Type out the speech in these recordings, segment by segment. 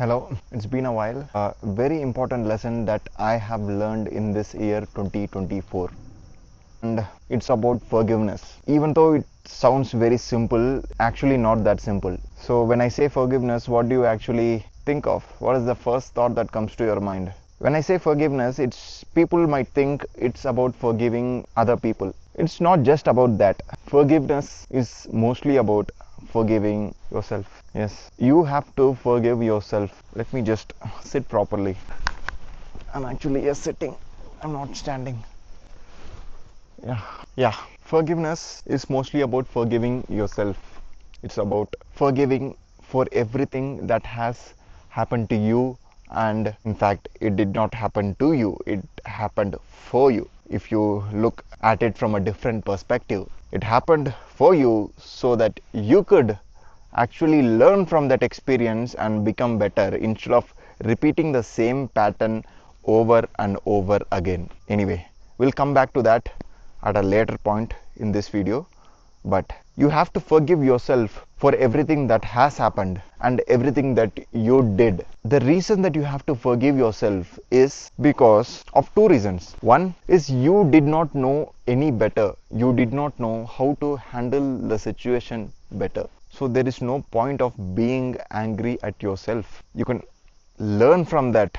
Hello, it's been a while. A very important lesson that I have learned in this year 2024, and it's about forgiveness. Even though it sounds very simple, actually not that simple. So, when I say forgiveness, what do you actually think of? What is the first thought that comes to your mind? When I say forgiveness, it's people might think it's about forgiving other people. It's not just about that. Forgiveness is mostly about forgiving yourself. Yes, you have to forgive yourself. Let me just sit properly. I'm actually sitting, I'm not standing. Yeah, forgiveness is mostly about forgiving yourself. It's about forgiving for everything that has happened to you, and in fact it did not happen to you, it happened for you. If you look at it from a different perspective, it happened for you so that you could actually learn from that experience and become better instead of repeating the same pattern over and over again. Anyway, we'll come back to that at a later point in this video, but you have to forgive yourself for everything that has happened and everything that you did. The reason that you have to forgive yourself is because of two reasons. One is you did not know any better, you did not know how to handle the situation better. So there is no point of being angry at yourself. You can learn from that,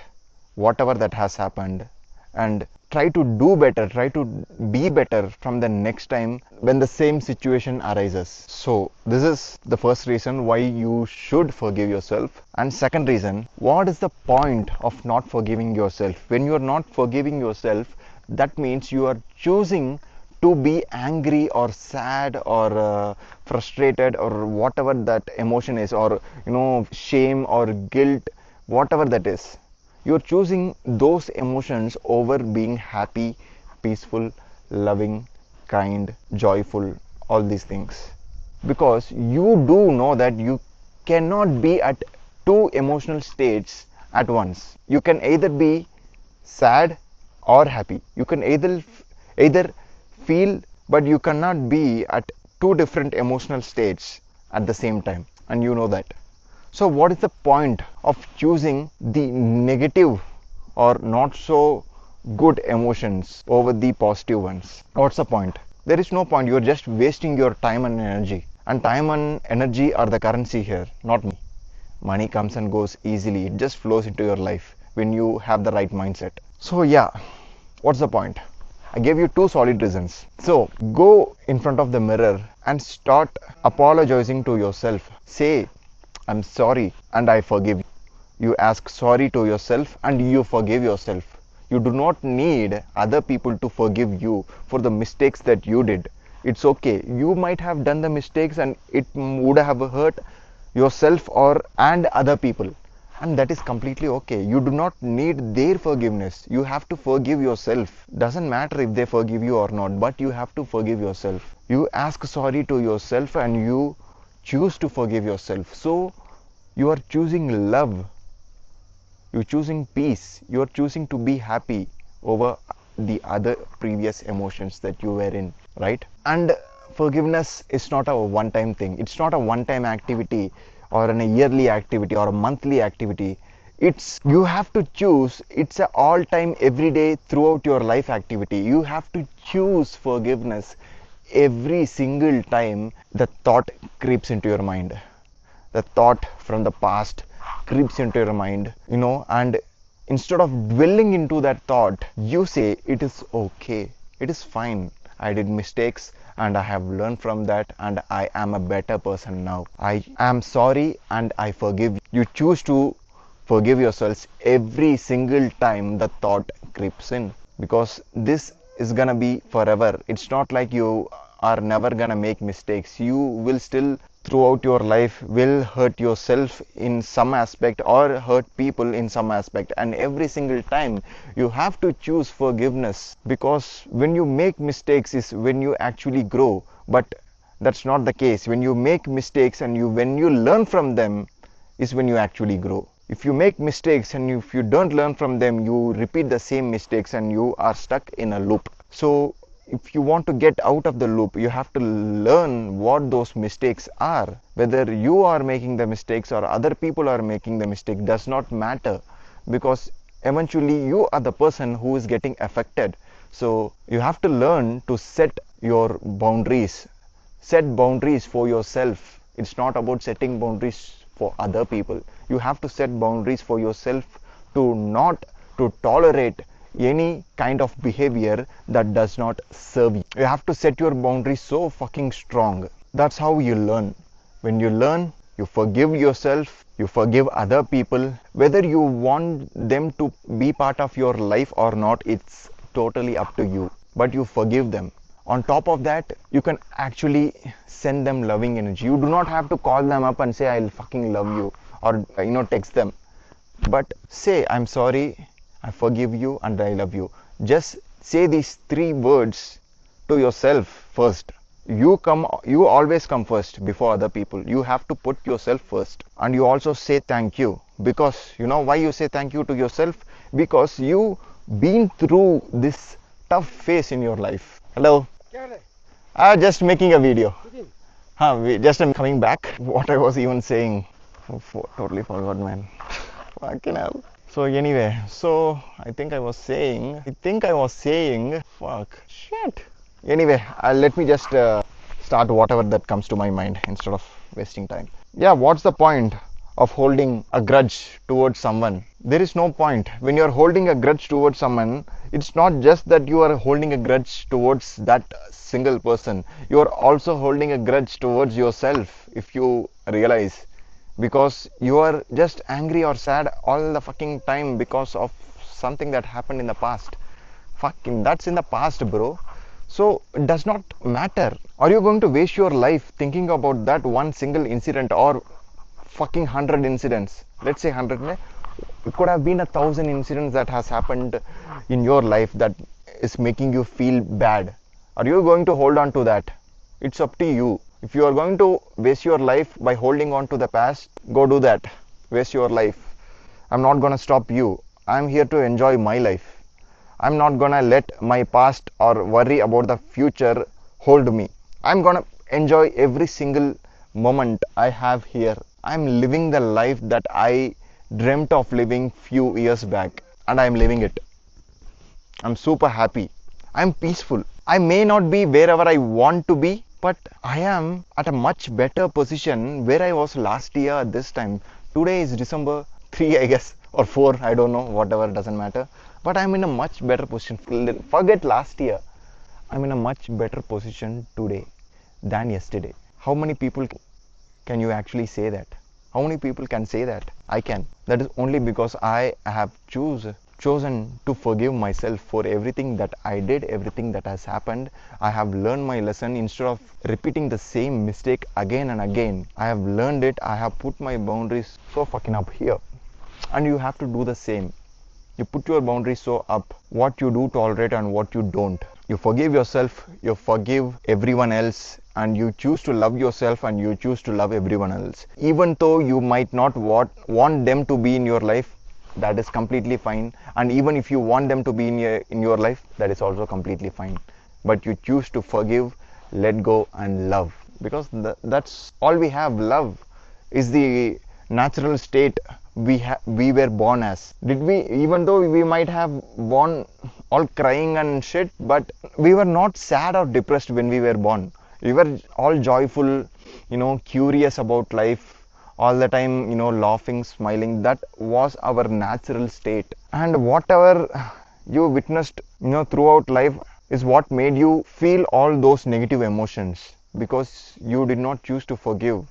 whatever that has happened, and try to do better, try to be better from the next time when the same situation arises. So this is the first reason why you should forgive yourself. And second reason, what is the point of not forgiving yourself? When you are not forgiving yourself, that means you are choosing to be angry or sad or frustrated or whatever that emotion is, or shame or guilt, whatever that is. You're choosing those emotions over being happy, peaceful, loving, kind, joyful, all these things. Because you do know that you cannot be at two emotional states at once. You can either be sad or happy. You can either feel, but you cannot be at two different emotional states at the same time, and you know that. So what is the point of choosing the negative or not so good emotions over the positive ones? What's the point? There is no point. You're just wasting your time and energy. And time and energy are the currency here, not me. Money comes and goes easily. It just flows into your life when you have the right mindset. So yeah, what's the point? I gave you two solid reasons. So go in front of the mirror and start apologizing to yourself. Say, I'm sorry and I forgive you. You ask sorry to yourself and you forgive yourself. You do not need other people to forgive you for the mistakes that you did. It's okay. You might have done the mistakes and it would have hurt yourself and other people. And that is completely okay. You do not need their forgiveness. You have to forgive yourself. Doesn't matter if they forgive you or not, but you have to forgive yourself. You ask sorry to yourself and you choose to forgive yourself. So you are choosing love, you're choosing peace, you're choosing to be happy over the other previous emotions that you were in, right? And forgiveness is not a one-time thing. It's not a one-time activity or a yearly activity or a monthly activity. It's you have to choose. It's a all-time, everyday, throughout your life activity. You have to choose forgiveness every single time the thought creeps into your mind. The thought from the past creeps into your mind, and instead of dwelling into that thought, you say, it is okay, it is fine. I did mistakes and I have learned from that and I am a better person now. I am sorry and I forgive you. You choose to forgive yourselves every single time the thought creeps in, because this is gonna be forever. It's not like you are never gonna make mistakes. You will still throughout your life will hurt yourself in some aspect or hurt people in some aspect, and every single time you have to choose forgiveness, because when you make mistakes is when you actually grow. But that's not the case. When you make mistakes and when you learn from them is when you actually grow. If you make mistakes and if you don't learn from them, you repeat the same mistakes and you are stuck in a loop. So if you want to get out of the loop, you have to learn what those mistakes are. Whether you are making the mistakes or other people are making the mistake does not matter, because eventually you are the person who is getting affected. So you have to learn to set your boundaries. Set boundaries for yourself. It's not about setting boundaries for other people. You have to set boundaries for yourself, to not to tolerate any kind of behavior that does not serve you. You have to set your boundaries so fucking strong. That's how you learn. When you learn, you forgive yourself, you forgive other people. Whether you want them to be part of your life or not, it's totally up to you. But you forgive them. On top of that, you can actually send them loving energy. You do not have to call them up and say, I'll fucking love you, or text them. But say, I'm sorry, I forgive you, and I love you. Just say these 3 words to yourself first. You always come first before other people. You have to put yourself first. And you also say thank you. Because you know why you say thank you to yourself? Because you been through this tough phase in your life. Hello? Just making a video. Just I'm coming back. What I was even saying. Totally forgot, man. Fucking hell. So anyway, I think I was saying, fuck, shit. Anyway, let me just start whatever that comes to my mind instead of wasting time. Yeah, what's the point of holding a grudge towards someone? There is no point. When you are holding a grudge towards someone, it's not just that you are holding a grudge towards that single person. You are also holding a grudge towards yourself, if you realize. Because you are just angry or sad all the fucking time because of something that happened in the past. Fucking, that's in the past, bro. So it does not matter. Are you going to waste your life thinking about that one single incident, or fucking 100 incidents? Let's say 100. It could have been 1,000 incidents that has happened in your life that is making you feel bad. Are you going to hold on to that? It's up to you. If you are going to waste your life by holding on to the past, go do that. Waste your life. I'm not gonna stop you. I'm here to enjoy my life. I'm not gonna let my past or worry about the future hold me. I'm gonna enjoy every single moment I have here. I'm living the life that I dreamt of living few years back, and I'm living it. I'm super happy. I'm peaceful. I may not be wherever I want to be, but I am at a much better position where I was last year at this time. Today is December 3, I guess, or 4, I don't know, whatever, doesn't matter. But I'm in a much better position. Forget last year. I'm in a much better position today than yesterday. How many people can you actually say that? How many people can say that? I can. That is only because I have chosen to forgive myself for everything that I did, everything that has happened. I have learned my lesson. Instead of repeating the same mistake again and again, I have learned it. I have put my boundaries so fucking up here. And you have to do the same. You put your boundaries so up, what you do tolerate and what you don't. You forgive yourself, you forgive everyone else, and you choose to love yourself and you choose to love everyone else. Even though you might not want them to be in your life, that is completely fine. And even if you want them to be in your life, that is also completely fine. But you choose to forgive, let go, and love, because that's all we have. Love is the natural state we were born as. Even though we might have born all crying and shit, but we were not sad or depressed when we were born. We were all joyful, curious about life, all the time, laughing, smiling. That was our natural state. And whatever you witnessed, throughout life is what made you feel all those negative emotions, because you did not choose to forgive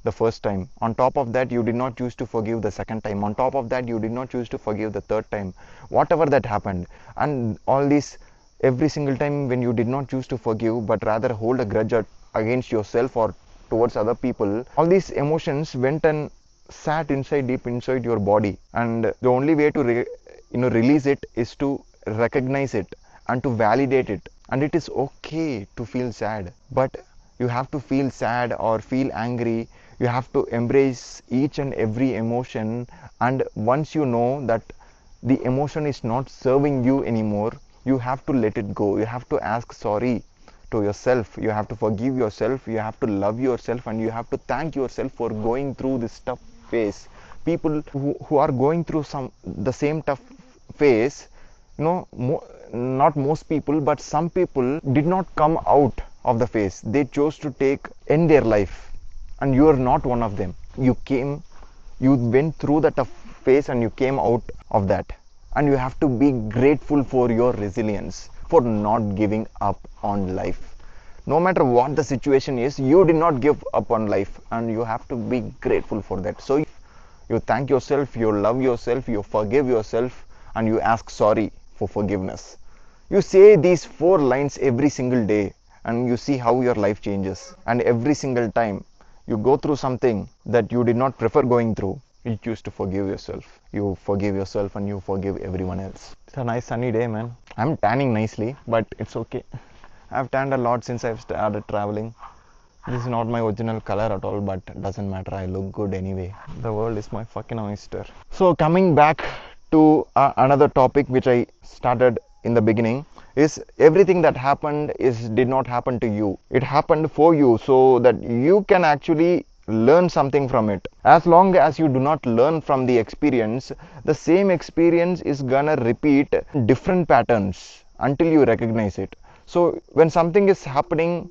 the first time. On top of that, you did not choose to forgive the second time. On top of that, you did not choose to forgive the third time. Whatever that happened, and all this, every single time when you did not choose to forgive but rather hold a grudge against yourself or towards other people, all these emotions went and sat deep inside your body. And the only way to release it is to recognize it and to validate it. And it is okay to feel sad, but you have to feel sad or feel angry. You have to embrace each and every emotion. And once you know that the emotion is not serving you anymore, You have to let it go. You have to ask sorry to yourself. You have to forgive yourself. You have to love yourself, and you have to thank yourself for going through this tough phase. People who are going through the same tough phase, you know, not most people, but some people did not come out of the phase. They chose to end their life, and you are not one of them. You went through the tough phase and you came out of that, and you have to be grateful for your resilience, for not giving up on life. No matter what the situation is, you did not give up on life, and you have to be grateful for that. So you thank yourself, you love yourself, you forgive yourself, and you ask sorry for forgiveness. You say these 4 lines every single day, and you see how your life changes. And every single time you go through something that you did not prefer going through, you choose to forgive yourself. You forgive yourself and you forgive everyone else. It's a nice sunny day, man. I'm tanning nicely, but it's okay. I've tanned a lot since I've started traveling. This is not my original color at all, but it doesn't matter. I look good anyway. The world is my fucking oyster. So coming back to another topic which I started in the beginning, is everything that happened did not happen to you. It happened for you, so that you can actually learn something from it. As long as you do not learn from the experience, the same experience is gonna repeat different patterns until you recognize it. So when something is happening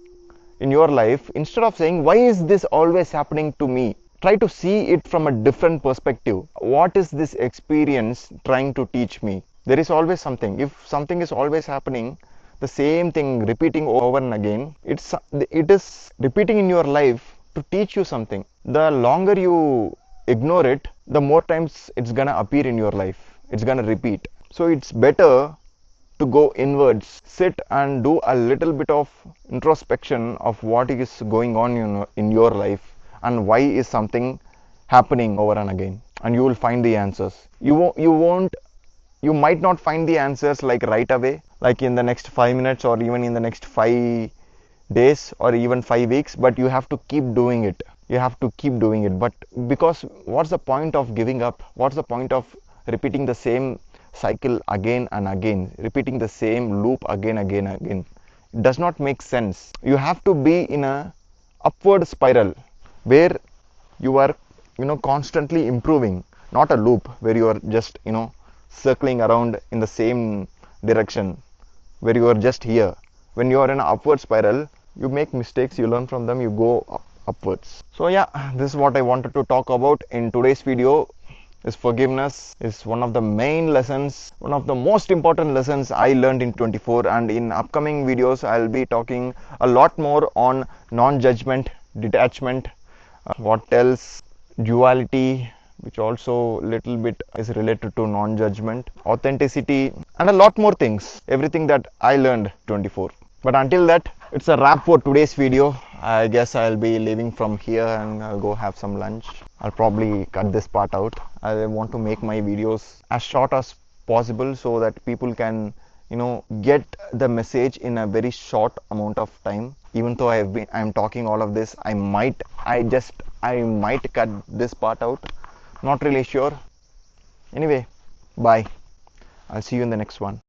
in your life, instead of saying, why is this always happening to me, try to see it from a different perspective. What is this experience trying to teach me? There is always something. If something is always happening, the same thing repeating over and again, it is repeating in your life to teach you something. The longer you ignore it, the more times it's gonna appear in your life. It's gonna repeat. So it's better to go inwards, sit and do a little bit of introspection of what is going on in your life, and why is something happening over and again, and you will find the answers. You might not find the answers like right away, like in the next 5 minutes or even in the next 5 days or even 5 weeks, but you have to keep doing it. You have to keep doing it. But because what's the point of giving up? What's the point of repeating the same cycle again and again, repeating the same loop again? It does not make sense. You have to be in a upward spiral where you are, constantly improving, not a loop where you are just, circling around in the same direction, where you are just here. When you are in an upward spiral, you make mistakes, you learn from them, you go upwards. So yeah, this is what I wanted to talk about in today's video. Is forgiveness is one of the main lessons, one of the most important lessons I learned in 24, and in upcoming videos I'll be talking a lot more on non-judgment, detachment, what else, duality, which also little bit is related to non-judgment, authenticity, and a lot more things, everything that I learned 24. But until that, it's a wrap for today's video. I guess I'll be leaving from here and I'll go have some lunch. I'll probably cut this part out. I want to make my videos as short as possible so that people can, get the message in a very short amount of time. Even though I'm talking all of this, I might cut this part out. Not really sure. Anyway, bye. I'll see you in the next one.